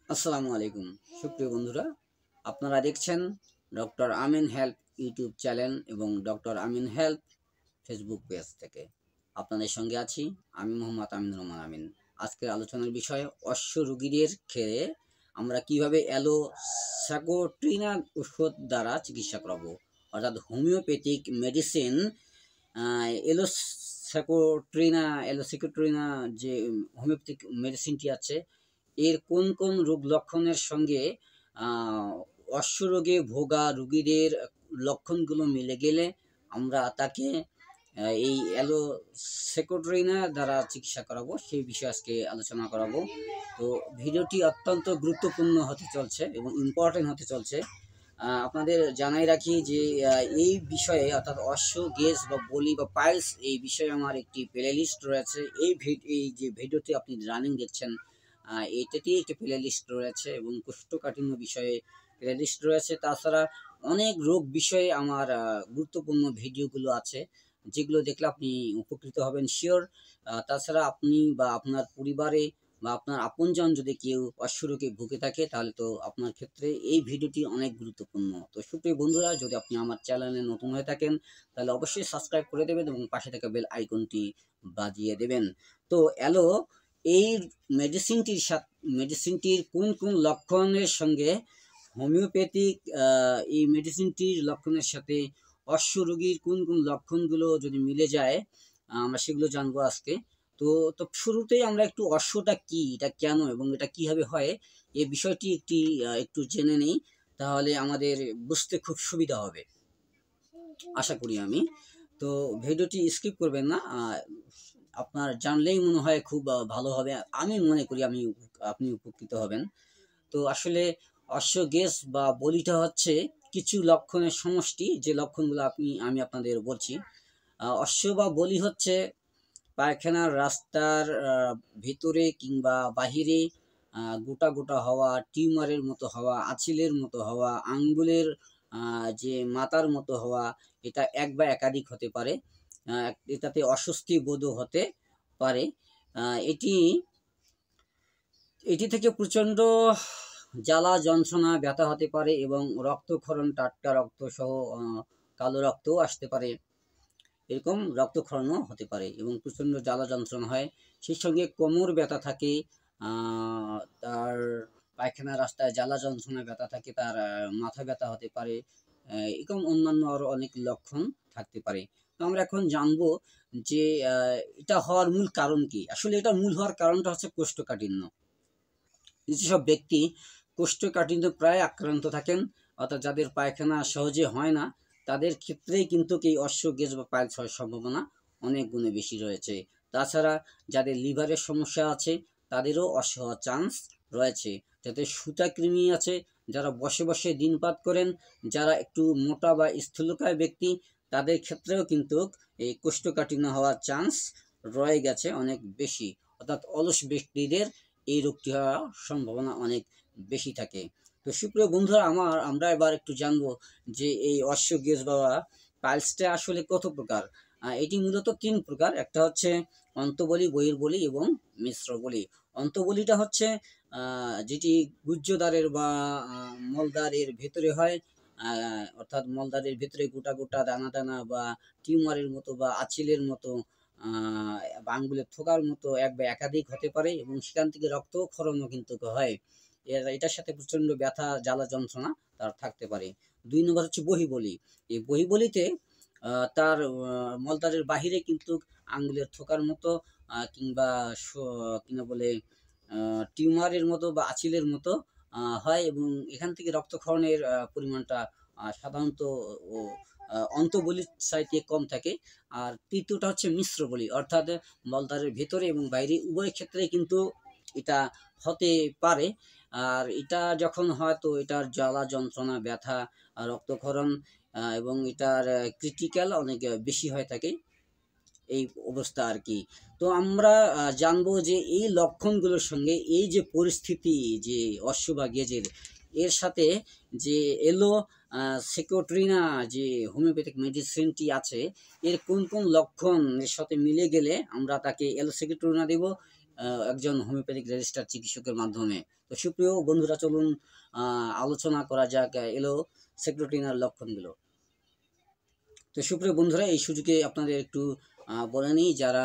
আসসালামু আলাইকুম সুপ্রিয় বন্ধুরা, আপনারা দেখছেন ডক্টর আমিন হেলথ ইউটিউব চ্যানেল এবং ডক্টর আমিন হেলথ ফেসবুক পেজ থেকে আপনাদের সঙ্গে আছি আমি মোহাম্মদ আমিনুর রহমান আমিন। আজকের আলোচনার বিষয় অশ্ব রোগীদের ক্ষেত্রে আমরা কিভাবে অ্যালোস্যাকোট্রিনা ওষুধ দ্বারা চিকিৎসা করাবো, অর্থাৎ হোমিওপ্যাথিক মেডিসিন। এলোস্যাকোট্রিনা যে হোমিওপ্যাথিক মেডিসিনটি আছে, এর কোন কোন রোগ লক্ষণের সঙ্গে অশ্বরোগে ভোগা রোগীদের লক্ষণগুলো মিলে গেলে আমরা তাকে এই অ্যালোস্যাকোট্রিনা দ্বারা চিকিৎসা করাবো, সেই বিষয়ে আজকে আলোচনা করাবো। তো ভিডিওটি অত্যন্ত গুরুত্বপূর্ণ হতে চলছে এবং ইম্পর্টেন্ট হতে চলছে। আপনাদের জানাই রাখি যে এই বিষয়ে অর্থাৎ অশ্ব গেজ বা বলি বা পাইলস, এই বিষয়ে আমার একটি প্লে লিস্ট রয়েছে। এই যে ভিডিওটি আপনি রানিং দেখছেন, এটাতেই একটি প্লে লিস্ট রয়েছে এবং কোষ্ঠকাঠিন্য বিষয়ে প্লে লিস্ট রয়েছে। তাছাড়া অনেক রোগ বিষয়ে আমার গুরুত্বপূর্ণ ভিডিওগুলো আছে, যেগুলো দেখলে আপনি উপকৃত হবেন শিওর। তাছাড়া আপনি বা আপনার পরিবারে বা আপনার আপনজন যদি কেউ অশ্বরোগে ভুগে থাকে, তাহলে তো আপনার ক্ষেত্রে এই ভিডিওটি অনেক গুরুত্বপূর্ণ। তো সুপ্রিয় বন্ধুরা, যদি আপনি আমার চ্যানেলে নতুন হয়ে থাকেন তাহলে অবশ্যই সাবস্ক্রাইব করে দেবেন এবং পাশে থাকা বেল আইকনটি বাজিয়ে দেবেন। তো এই মেডিসিনটির কোন কোন লক্ষণের সঙ্গে হোমিওপ্যাথিক এই মেডিসিনটির লক্ষণের সাথে অশ্বরোগীর কোন কোন লক্ষণগুলো যদি মিলে যায়, আমরা সেগুলো জানবো আজকে। তো তো শুরুতেই আমরা একটু অশ্বটা কি, এটা কেন এবং এটা কিভাবে হয়, এই বিষয়টি একটু জেনে নেই, তাহলে আমাদের বুঝতে খুব সুবিধা হবে আশা করি আমি। তো ভিডিওটি স্কিপ করবেন না, আপনার জানলেই মনে হয় খুব ভালো হবে। আমি মনে করি আপনি উপকৃত হবেন। তো আসলে অশ্ব গেজ বা বলিটা হচ্ছে কিছু লক্ষণের সমষ্টি, যে লক্ষণগুলো আমি আপনাদের বলছি। অশ্ব বা বলি হচ্ছে পায়খানার রাস্তার ভিতরে কিংবা বাহিরে গোটা গোটা হওয়া, টিউমারের মতো হওয়া, আঁচিলের মতো হওয়া, আঙ্গুলের যে মাথার মতো হওয়া। এটা এক বা একাধিক হতে পারে। এটাতে অস্বস্তি বোধও হতে পারে। এটি এটি থেকে প্রচণ্ড জ্বালা যন্ত্রণা ব্যথা হতে পারে এবং রক্তক্ষরণ, টাটকা রক্ত সহ কালো রক্তও আসতে পারে। এরকম রক্তক্ষরণও হতে পারে এবং প্রচণ্ড জ্বালা যন্ত্রণা হয়। সেই সঙ্গে কোমর ব্যথা থাকে, তার পায়খানা রাস্তায় জ্বালা যন্ত্রণা ব্যথা থাকে, তার মাথা ব্যথা হতে পারে। এরকম অন্যান্য আরও অনেক লক্ষণ থাকতে পারে। তো আমরা এখন জানবো যে এটা হওয়ার মূল কারণ কি। আসলে এটা মূল হওয়ার কারণটা হচ্ছে কোষ্ঠকাঠিন্য। যেসব ব্যক্তি কোষ্ঠকাঠিন্য প্রায় আক্রান্ত থাকেন, অর্থাৎ যাদের পায়খানা সহজে হয় না, তাদের ক্ষেত্রেই কিন্তু এই অশ্ব গেজ বা পাইলস হওয়ার সম্ভাবনা অনেক গুণে বেশি রয়েছে। তাছাড়া যাদের লিভারের সমস্যা আছে, তাদেরও অশ্ব হওয়ার চান্স রয়েছে। যাদের সুতাকৃমি আছে, যারা বসে বসে দিনপাত করেন, যারা একটু মোটা বা স্থূলকায় ব্যক্তি, তাদের ক্ষেত্রেও কিন্তু এই কোষ্ঠকাঠিন্য হওয়ার চান্স রয়ে গেছে অনেক বেশি। অর্থাৎ অলস ব্যক্তিদের এই রোগটি হওয়ার সম্ভাবনা অনেক বেশি থাকে। তো সুপ্রিয় বন্ধুরা, আমরা এবার একটু জানবো যে এই অশ্ব গেজ বা পাইলসটা আসলে কত প্রকার। এটি মূলত 3 প্রকার। একটা হচ্ছে অন্তবলি, বহির্বলি এবং মিশ্র বলি। অন্তবলিটা হচ্ছে যেটি গুহ্যদ্বারের বা মলদ্বারের ভেতরে হয়, অর্থাৎ মলদ্বারের ভেতরে গোটা গোটা দানা দানা বা টিউমারের মতো বা আঁচিলের মতো বা আঙ্গুলের থোকার মতো এক বা একাধিক হতে পারে এবং সেখান থেকে রক্তক্ষরণও কিন্তু হয়। এটার সাথে প্রচণ্ড ব্যথা, জ্বালা যন্ত্রণা তার থাকতে পারে। 2 নম্বর হচ্ছে বহিবলি। এই বহিবলিতে তার মলদ্বারের বাহিরে কিন্তু আঙ্গুলের থোকার মতো কিংবা কিনা বলে টিউমারের মতো বা আঁচিলের মতো হয় এবং এখান থেকে রক্তক্ষরণের পরিমাণটা সাধারণত অন্তবলির চাইতে কম থাকে। আর তৃতীয়টা হচ্ছে মিশ্র বলি, অর্থাৎ মলদ্বারের ভেতরে এবং বাইরে উভয় ক্ষেত্রে কিন্তু এটা হতে পারে। আর এটা যখন হয় তো এটার জ্বালা যন্ত্রণা, ব্যথা, রক্তক্ষরণ এবং এটার ক্রিটিক্যাল অনেক বেশি হয়ে থাকে এই অবস্থা আর কি। তো আমরা জানবো যে এই লক্ষণগুলোর সঙ্গে এই যে পরিস্থিতি, যে অশ্ব বা গেজের, এর সাথে যে সেকোট্রিনা যে হোমিওপ্যাথিক মেডিসিনটি আছে, এর কোন কোন লক্ষণ এর সাথে মিলে গেলে আমরা তাকে সেকোট্রিনা দেব একজন হোমিওপ্যাথিক রেজিস্টার চিকিৎসকের মাধ্যমে। তো সুপ্রিয় বন্ধুরা, চলুন আলোচনা করা যাক এলোসেক্টোটিনার লক্ষণগুলো। তো সুপ্রিয় বন্ধুরা, এই সুযোগে আপনাদের একটু বলে নিই, যারা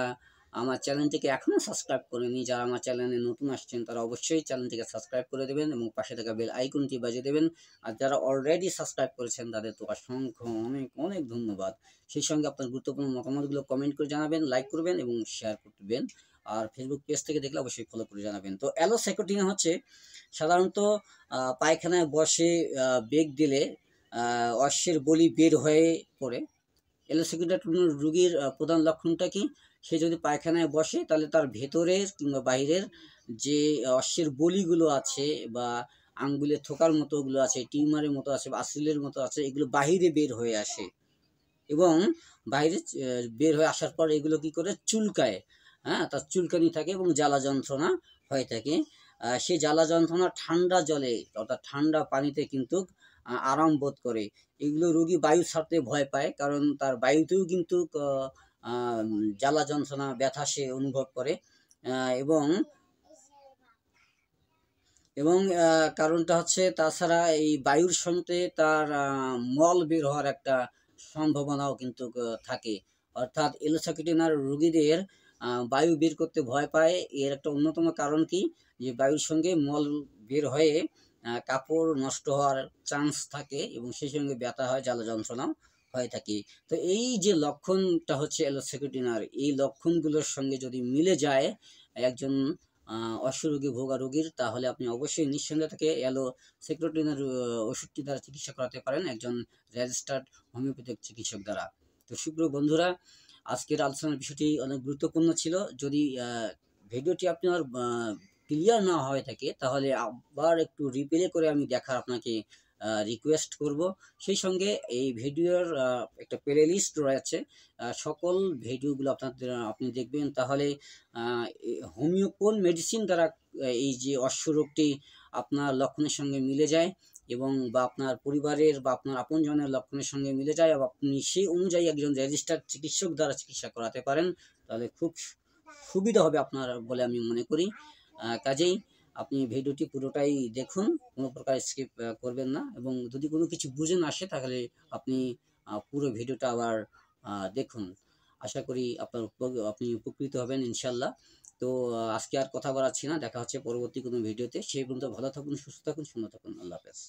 আমার চ্যানেলটিকে এখনও সাবস্ক্রাইব করেনি, যারা আমার চ্যানেলে নতুন আসছেন তারা অবশ্যই চ্যানেলটিকে সাবস্ক্রাইব করে দেবেন এবং পাশে থাকা বেল আইকনটি বাজিয়ে দেবেন। আর যারা অলরেডি সাবস্ক্রাইব করেছেন তাদের তো অসংখ্য অনেক অনেক ধন্যবাদ। সেই সঙ্গে আপনার গুরুত্বপূর্ণ মতামতগুলো কমেন্ট করে জানাবেন, লাইক করবেন এবং শেয়ার করবেন। আর ফেসবুক পেজ থেকে দেখলে অবশ্যই ফলো করে জানাবেন। তো এলোসেক্টোটিনা হচ্ছে সাধারণত পায়খানায় বসে বেগ দিলে অশ্বের বলি বের হয়ে পড়ে। এলোসেক্টোটিনা রোগীর প্রধান লক্ষণটা কি? সে যদি পায়খানায় বসে তাহলে তার ভেতরের কিংবা বাইরের যে অশ্বের বলিগুলো আছে বা আঙ্গুলের থোকার মতোগুলো আছে, টিউমারের মতো আছে বা আসিলের মতো আছে, এগুলো বাহিরে বের হয়ে আসে এবং বাইরে বের হয়ে আসার পর এগুলো কি করে চুলকায়, হ্যাঁ, তার চুলকানি থাকে এবং জ্বালা যন্ত্রণা হয়ে থাকে। সেই জ্বালা যন্ত্রণা ঠান্ডা জলে অর্থাৎ ঠান্ডা পানিতে কিন্তু আরাম বোধ করে। এগুলো রোগী বায়ু ছাড়তে ভয় পায়, কারণ তার বায়ুতেও কিন্তু জ্বালা যন্ত্রণা ব্যথা সে অনুভব করে এবং এবং কারণটা হচ্ছে তাছাড়া এই বায়ুর সঙ্গে তার মল বের হওয়ার একটা সম্ভাবনাও কিন্তু থাকে। অর্থাৎ এলোসেক্টোটিনার রোগীদের বায়ু বের করতে ভয় পায়, এর একটা অন্যতম কারণ কি, যে বায়ুর সঙ্গে মল বের হয়ে কাপড় নষ্ট হওয়ার চান্স থাকে এবং সেই সঙ্গে ব্যথা হয়, জ্বালা যন্ত্রণাও হয়ে থাকে। তো এই যে লক্ষণটা হচ্ছে এলোসেক্টোটিনার, এই লক্ষণগুলোর সঙ্গে যদি মিলে যায় একজন অশ্বরোগী ভোগা রোগীর, তাহলে আপনি অবশ্যই নিঃসন্দেহে থেকে এলোসেক্টোটিনার ওষুধটি দ্বারা চিকিৎসা করাতে পারেন একজন রেজিস্টার্ড হোমিওপ্যাথিক চিকিৎসক দ্বারা। তো সুপ্রিয় বন্ধুরা, আজকের আলোচনার বিষয়টি অনেক গুরুত্বপূর্ণ ছিল। যদি ভিডিওটি আপনার ক্লিয়ার না হয়ে থাকে তাহলে আবার একটু রিপ্লে করে আমি দেখার আপনাকে রিকোয়েস্ট করব। সেই সঙ্গে এই ভিডিওর একটা প্লে লিস্ট রয়েছে, সকল ভিডিওগুলো আপনি দেখবেন, তাহলে হোমিও কোন মেডিসিন দ্বারা এই যে অশ্বরোগটি আপনার লক্ষণের সঙ্গে মিলে যায় এবং বা আপনার পরিবারের বা আপনার আপনজনের লক্ষণের সঙ্গে মিলে যায় এবং আপনি সেই অনুযায়ী একজন রেজিস্টার্ড চিকিৎসক দ্বারা চিকিৎসা করাতে পারেন, তাহলে খুব সুবিধা হবে আপনার বলে আমি মনে করি। কাজেই আপনি ভিডিওটি পুরোটাই দেখুন, কোনো প্রকার স্কিপ করবেন না, এবং যদি কোনো কিছু বুঝে না আসে তাহলে আপনি পুরো ভিডিওটা আবার দেখুন। আশা করি আপনি উপকৃত হবেন ইনশাল্লাহ। তো আজকে আর কথা বাড়াচ্ছি না, দেখা হচ্ছে পরবর্তী কোনো ভিডিওতে। সেই পর্যন্ত ভালো থাকুন, সুস্থ থাকুন, সুন্দর থাকুন। আল্লাহ হাফেজ।